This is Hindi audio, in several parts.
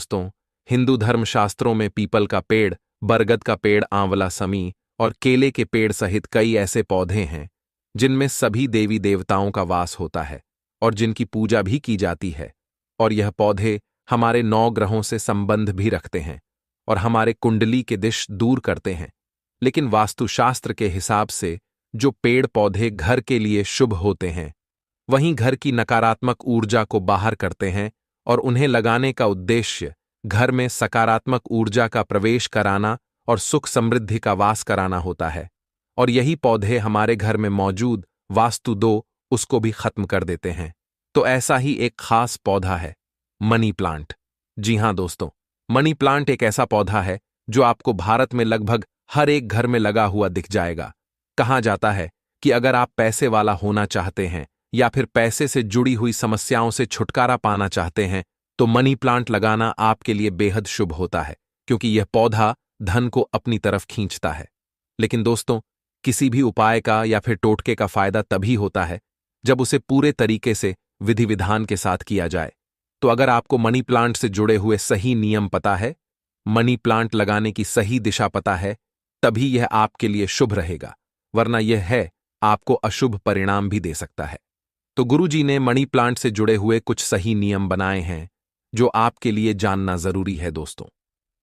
दोस्तों, हिंदू धर्म शास्त्रों में पीपल का पेड़, बरगद का पेड़, आंवला, समी और केले के पेड़ सहित कई ऐसे पौधे हैं जिनमें सभी देवी देवताओं का वास होता है और जिनकी पूजा भी की जाती है। और यह पौधे हमारे 9 ग्रहों से संबंध भी रखते हैं और हमारे कुंडली के दिश दूर करते हैं। लेकिन वास्तुशास्त्र के हिसाब से जो पेड़ पौधे घर के लिए शुभ होते हैं, वहीं घर की नकारात्मक ऊर्जा को बाहर करते हैं और उन्हें लगाने का उद्देश्य घर में सकारात्मक ऊर्जा का प्रवेश कराना और सुख समृद्धि का वास कराना होता है। और यही पौधे हमारे घर में मौजूद वास्तु दो उसको भी खत्म कर देते हैं। तो ऐसा ही एक खास पौधा है मनी प्लांट। जी हां दोस्तों, मनी प्लांट एक ऐसा पौधा है जो आपको भारत में लगभग हर एक घर में लगा हुआ दिख जाएगा। कहा जाता है कि अगर आप पैसे वाला होना चाहते हैं या फिर पैसे से जुड़ी हुई समस्याओं से छुटकारा पाना चाहते हैं तो मनी प्लांट लगाना आपके लिए बेहद शुभ होता है, क्योंकि यह पौधा धन को अपनी तरफ खींचता है। लेकिन दोस्तों, किसी भी उपाय का या फिर टोटके का फायदा तभी होता है जब उसे पूरे तरीके से विधि विधान के साथ किया जाए। तो अगर आपको मनी प्लांट से जुड़े हुए सही नियम पता है, मनी प्लांट लगाने की सही दिशा पता है, तभी यह आपके लिए शुभ रहेगा, वरना यह है आपको अशुभ परिणाम भी दे सकता है। तो गुरुजी ने मनी प्लांट से जुड़े हुए कुछ सही नियम बनाए हैं जो आपके लिए जानना जरूरी है दोस्तों।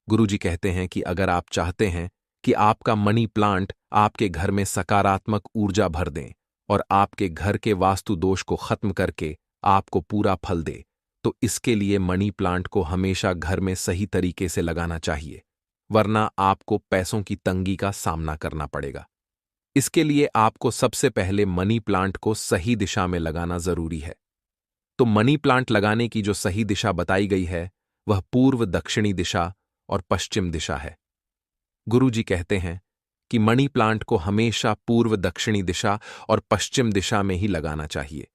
गुरुजी कहते हैं कि अगर आप चाहते हैं कि आपका मनी प्लांट आपके घर में सकारात्मक ऊर्जा भर दें और आपके घर के वास्तु दोष को खत्म करके आपको पूरा फल दे, तो इसके लिए मनी प्लांट को हमेशा घर में सही तरीके से लगाना चाहिए, वरना आपको पैसों की तंगी का सामना करना पड़ेगा। इसके लिए आपको सबसे पहले मनी प्लांट को सही दिशा में लगाना जरूरी है। तो मनी प्लांट लगाने की जो सही दिशा बताई गई है वह पूर्व दक्षिणी दिशा और पश्चिम दिशा है। गुरुजी कहते हैं कि मनी प्लांट को हमेशा पूर्व दक्षिणी दिशा और पश्चिम दिशा में ही लगाना चाहिए।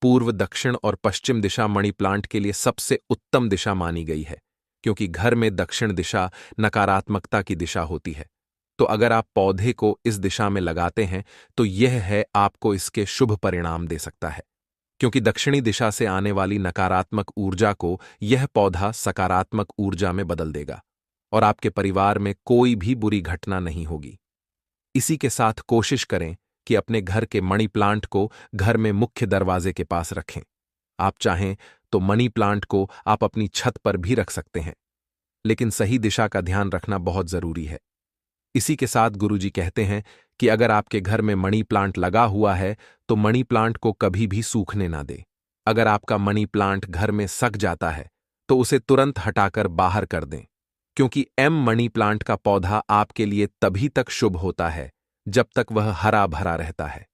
पूर्व, दक्षिण और पश्चिम दिशा मनी प्लांट के लिए सबसे उत्तम दिशा मानी गई है, क्योंकि घर में दक्षिण दिशा नकारात्मकता की दिशा होती है। तो अगर आप पौधे को इस दिशा में लगाते हैं तो यह है आपको इसके शुभ परिणाम दे सकता है, क्योंकि दक्षिणी दिशा से आने वाली नकारात्मक ऊर्जा को यह पौधा सकारात्मक ऊर्जा में बदल देगा और आपके परिवार में कोई भी बुरी घटना नहीं होगी। इसी के साथ कोशिश करें कि अपने घर के मनी प्लांट को घर में मुख्य दरवाजे के पास रखें। आप चाहें तो मनी प्लांट को आप अपनी छत पर भी रख सकते हैं, लेकिन सही दिशा का ध्यान रखना बहुत जरूरी है। इसी के साथ गुरुजी कहते हैं कि अगर आपके घर में मनी प्लांट लगा हुआ है तो मनी प्लांट को कभी भी सूखने ना दें। अगर आपका मनी प्लांट घर में सक जाता है तो उसे तुरंत हटाकर बाहर कर दें, क्योंकि मनी प्लांट का पौधा आपके लिए तभी तक शुभ होता है जब तक वह हरा भरा रहता है।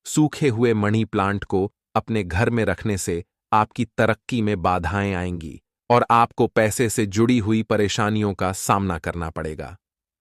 सूखे हुए मनी प्लांट को अपने घर में रखने से आपकी तरक्की में बाधाएं आएंगी और आपको पैसे से जुड़ी हुई परेशानियों का सामना करना पड़ेगा।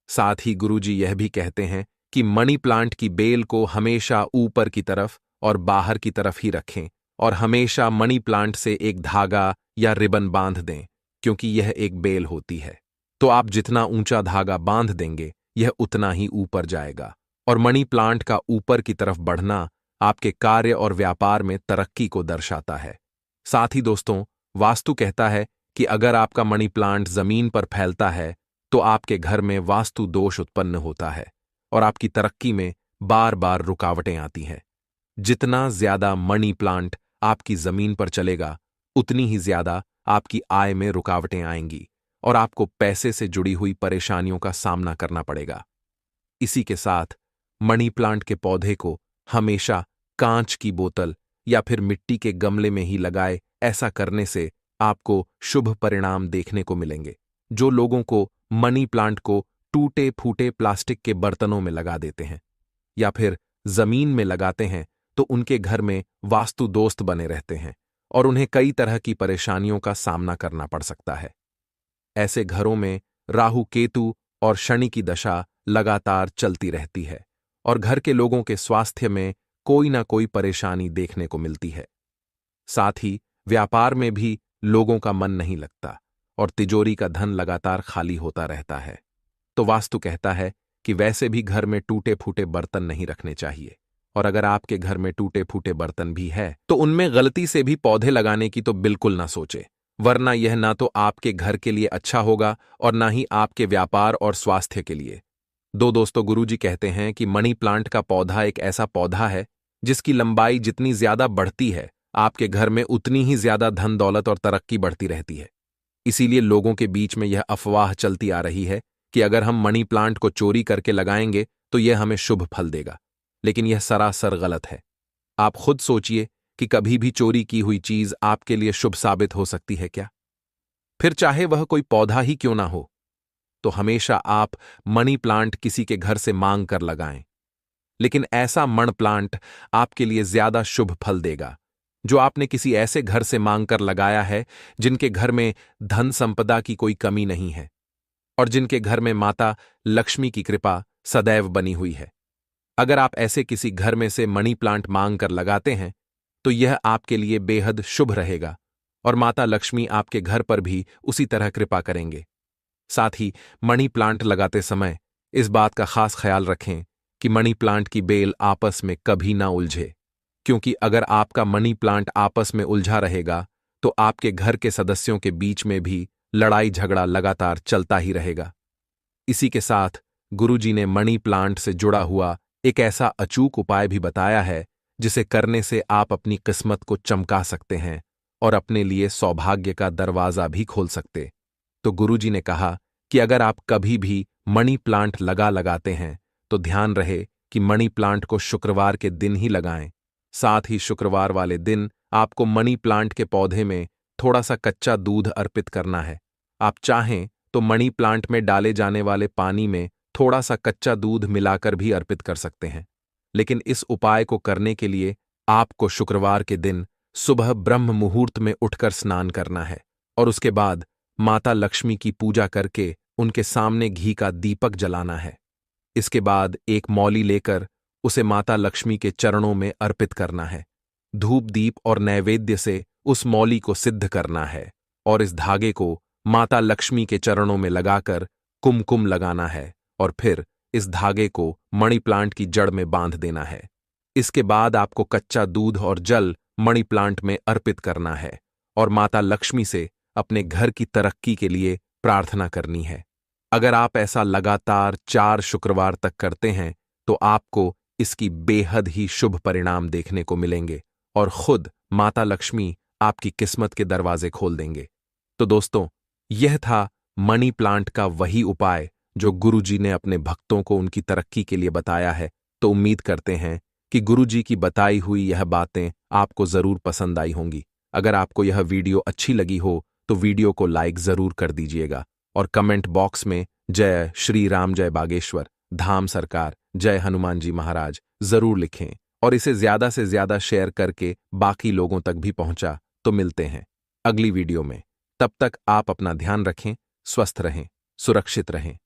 साथ ही गुरुजी यह भी कहते हैं कि मनी प्लांट की बेल को हमेशा ऊपर की तरफ और बाहर की तरफ ही रखें और हमेशा मनी प्लांट से एक धागा या रिबन बांध दें, क्योंकि यह एक बेल होती है। तो आप जितना ऊंचा धागा बांध देंगे यह उतना ही ऊपर जाएगा और मनी प्लांट का ऊपर की तरफ बढ़ना आपके कार्य और व्यापार में तरक्की को दर्शाता है। साथ ही दोस्तों, वास्तु कहता है कि अगर आपका मनी प्लांट जमीन पर फैलता है तो आपके घर में वास्तु दोष उत्पन्न होता है और आपकी तरक्की में बार बार रुकावटें आती हैं। जितना ज्यादा मनी प्लांट आपकी जमीन पर चलेगा उतनी ही ज्यादा आपकी आय में रुकावटें आएंगी और आपको पैसे से जुड़ी हुई परेशानियों का सामना करना पड़ेगा। इसी के साथ मनी प्लांट के पौधे को हमेशा कांच की बोतल या फिर मिट्टी के गमले में ही लगाए। ऐसा करने से आपको शुभ परिणाम देखने को मिलेंगे। जो लोगों को मनी प्लांट को टूटे फूटे प्लास्टिक के बर्तनों में लगा देते हैं या फिर जमीन में लगाते हैं तो उनके घर में वास्तु दोस्त बने रहते हैं और उन्हें कई तरह की परेशानियों का सामना करना पड़ सकता है। ऐसे घरों में राहु, केतु और शनि की दशा लगातार चलती रहती है और घर के लोगों के स्वास्थ्य में कोई ना कोई परेशानी देखने को मिलती है। साथ ही व्यापार में भी लोगों का मन नहीं लगता और तिजोरी का धन लगातार खाली होता रहता है। तो वास्तु कहता है कि वैसे भी घर में टूटे फूटे बर्तन नहीं रखने चाहिए, और अगर आपके घर में टूटे फूटे बर्तन भी है तो उनमें गलती से भी पौधे लगाने की तो बिल्कुल ना सोचे, वरना यह ना तो आपके घर के लिए अच्छा होगा और ना ही आपके व्यापार और स्वास्थ्य के लिए। दोस्तों, गुरुजी कहते हैं कि मनी प्लांट का पौधा एक ऐसा पौधा है जिसकी लंबाई जितनी ज्यादा बढ़ती है, आपके घर में उतनी ही ज्यादा धन दौलत और तरक्की बढ़ती रहती है। इसीलिए लोगों के बीच में यह अफवाह चलती आ रही है कि अगर हम मनी प्लांट को चोरी करके लगाएंगे तो यह हमें शुभ फल देगा, लेकिन यह सरासर गलत है। आप खुद सोचिए कि कभी भी चोरी की हुई चीज आपके लिए शुभ साबित हो सकती है क्या? फिर चाहे वह कोई पौधा ही क्यों ना हो, तो हमेशा आप मनी प्लांट किसी के घर से मांग कर लगाएं। लेकिन ऐसा मण प्लांट आपके लिए ज्यादा शुभ फल देगा जो आपने किसी ऐसे घर से मांग कर लगाया है जिनके घर में धन संपदा की कोई कमी नहीं है और जिनके घर में माता लक्ष्मी की कृपा सदैव बनी हुई है। अगर आप ऐसे किसी घर में से मनी प्लांट मांग कर लगाते हैं तो यह आपके लिए बेहद शुभ रहेगा और माता लक्ष्मी आपके घर पर भी उसी तरह कृपा करेंगे। साथ ही मनी प्लांट लगाते समय इस बात का खास ख्याल रखें कि मनी प्लांट की बेल आपस में कभी ना उलझे, क्योंकि अगर आपका मनी प्लांट आपस में उलझा रहेगा तो आपके घर के सदस्यों के बीच में भी लड़ाई झगड़ा लगातार चलता ही रहेगा। इसी के साथ गुरुजी ने मनी प्लांट से जुड़ा हुआ एक ऐसा अचूक उपाय भी बताया है जिसे करने से आप अपनी किस्मत को चमका सकते हैं और अपने लिए सौभाग्य का दरवाजा भी खोल सकते। तो गुरुजी ने कहा कि अगर आप कभी भी मनी प्लांट लगाते हैं तो ध्यान रहे कि मनी प्लांट को शुक्रवार के दिन ही लगाएं। साथ ही शुक्रवार वाले दिन आपको मनी प्लांट के पौधे में थोड़ा सा कच्चा दूध अर्पित करना है। आप चाहें तो मनी प्लांट में डाले जाने वाले पानी में थोड़ा सा कच्चा दूध मिलाकर भी अर्पित कर सकते हैं, लेकिन इस उपाय को करने के लिए आपको शुक्रवार के दिन सुबह ब्रह्म मुहूर्त में उठकर स्नान करना है और उसके बाद माता लक्ष्मी की पूजा करके उनके सामने घी का दीपक जलाना है। इसके बाद एक मौली लेकर उसे माता लक्ष्मी के चरणों में अर्पित करना है। धूप दीप और नैवेद्य से उस मौली को सिद्ध करना है और इस धागे को माता लक्ष्मी के चरणों में लगाकर कुमकुम लगाना है और फिर इस धागे को मनी प्लांट की जड़ में बांध देना है। इसके बाद आपको कच्चा दूध और जल मनी प्लांट में अर्पित करना है और माता लक्ष्मी से अपने घर की तरक्की के लिए प्रार्थना करनी है। अगर आप ऐसा लगातार 4 शुक्रवार तक करते हैं तो आपको इसकी बेहद ही शुभ परिणाम देखने को मिलेंगे और खुद माता लक्ष्मी आपकी किस्मत के दरवाजे खोल देंगे। तो दोस्तों, यह था मनी प्लांट का वही उपाय जो गुरुजी ने अपने भक्तों को उनकी तरक्की के लिए बताया है। तो उम्मीद करते हैं कि गुरुजी की बताई हुई यह बातें आपको जरूर पसंद आई होंगी। अगर आपको यह वीडियो अच्छी लगी हो तो वीडियो को लाइक जरूर कर दीजिएगा और कमेंट बॉक्स में जय श्री राम, जय बागेश्वर धाम सरकार, जय हनुमान जी महाराज जरूर लिखें और इसे ज्यादा से ज्यादा शेयर करके बाकी लोगों तक भी पहुंचा। तो मिलते हैं अगली वीडियो में। तब तक आप अपना ध्यान रखें, स्वस्थ रहें, सुरक्षित रहें।